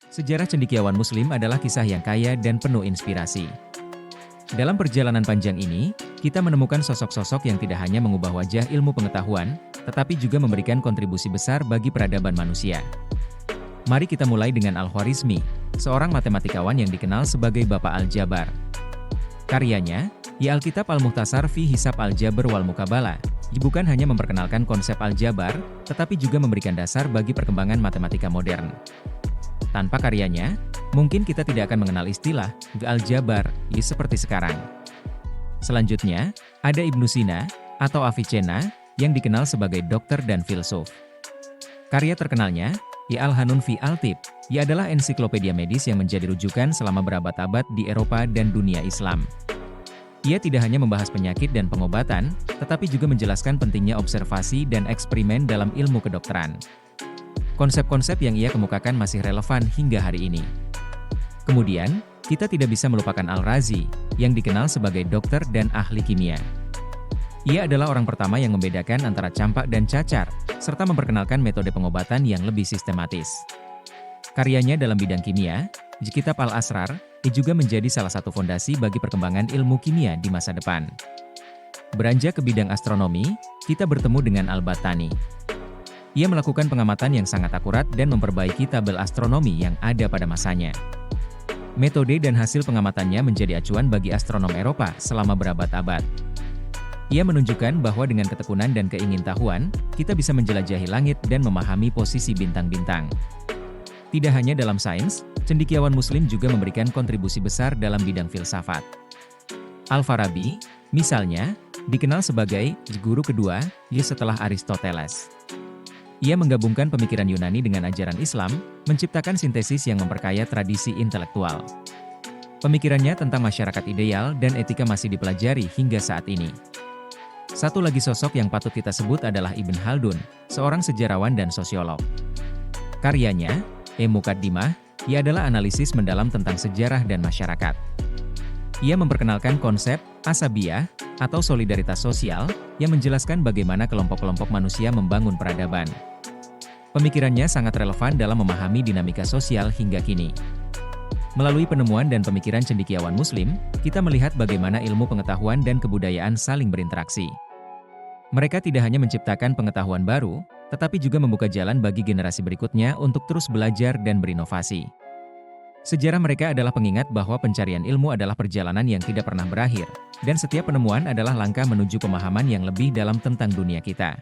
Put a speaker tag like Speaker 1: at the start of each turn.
Speaker 1: Sejarah cendekiawan Muslim adalah kisah yang kaya dan penuh inspirasi. Dalam perjalanan panjang ini, kita menemukan sosok-sosok yang tidak hanya mengubah wajah ilmu pengetahuan, tetapi juga memberikan kontribusi besar bagi peradaban manusia. Mari kita mulai dengan Al-Khwarizmi, seorang matematikawan yang dikenal sebagai Bapak Aljabar. Karyanya, Ya Alkitab Al-Mukhtasar fi Hisab Al-Jabr wal Muqabalah, bukan hanya memperkenalkan konsep aljabar, tetapi juga memberikan dasar bagi perkembangan matematika modern. Tanpa karyanya, mungkin kita tidak akan mengenal istilah aljabar seperti sekarang. Selanjutnya, ada Ibnu Sina, atau Avicenna, yang dikenal sebagai dokter dan filsuf. Karya terkenalnya, Ya Al-Hanun fi Al-Tib, adalah ensiklopedia medis yang menjadi rujukan selama berabad-abad di Eropa dan dunia Islam. Ia tidak hanya membahas penyakit dan pengobatan, tetapi juga menjelaskan pentingnya observasi dan eksperimen dalam ilmu kedokteran. Konsep-konsep yang ia kemukakan masih relevan hingga hari ini. Kemudian, kita tidak bisa melupakan Al-Razi, yang dikenal sebagai dokter dan ahli kimia. Ia adalah orang pertama yang membedakan antara campak dan cacar, serta memperkenalkan metode pengobatan yang lebih sistematis. Karyanya dalam bidang kimia, Kitab Al-Asrar, juga menjadi salah satu fondasi bagi perkembangan ilmu kimia di masa depan. Beranjak ke bidang astronomi, kita bertemu dengan Al-Battani. Ia melakukan pengamatan yang sangat akurat dan memperbaiki tabel astronomi yang ada pada masanya. Metode dan hasil pengamatannya menjadi acuan bagi astronom Eropa selama berabad-abad. Ia menunjukkan bahwa dengan ketekunan dan keingintahuan, kita bisa menjelajahi langit dan memahami posisi bintang-bintang. Tidak hanya dalam sains, cendekiawan Muslim juga memberikan kontribusi besar dalam bidang filsafat. Al-Farabi, misalnya, dikenal sebagai guru kedua setelah Aristoteles. Ia menggabungkan pemikiran Yunani dengan ajaran Islam, menciptakan sintesis yang memperkaya tradisi intelektual. Pemikirannya tentang masyarakat ideal dan etika masih dipelajari hingga saat ini. Satu lagi sosok yang patut kita sebut adalah Ibn Khaldun, seorang sejarawan dan sosiolog. Karyanya, Muqaddimah, adalah analisis mendalam tentang sejarah dan masyarakat. Ia memperkenalkan konsep asabiyah, atau solidaritas sosial, yang menjelaskan bagaimana kelompok-kelompok manusia membangun peradaban. Pemikirannya sangat relevan dalam memahami dinamika sosial hingga kini. Melalui penemuan dan pemikiran cendekiawan Muslim, kita melihat bagaimana ilmu pengetahuan dan kebudayaan saling berinteraksi. Mereka tidak hanya menciptakan pengetahuan baru, tetapi juga membuka jalan bagi generasi berikutnya untuk terus belajar dan berinovasi. Sejarah mereka adalah pengingat bahwa pencarian ilmu adalah perjalanan yang tidak pernah berakhir, dan setiap penemuan adalah langkah menuju pemahaman yang lebih dalam tentang dunia kita.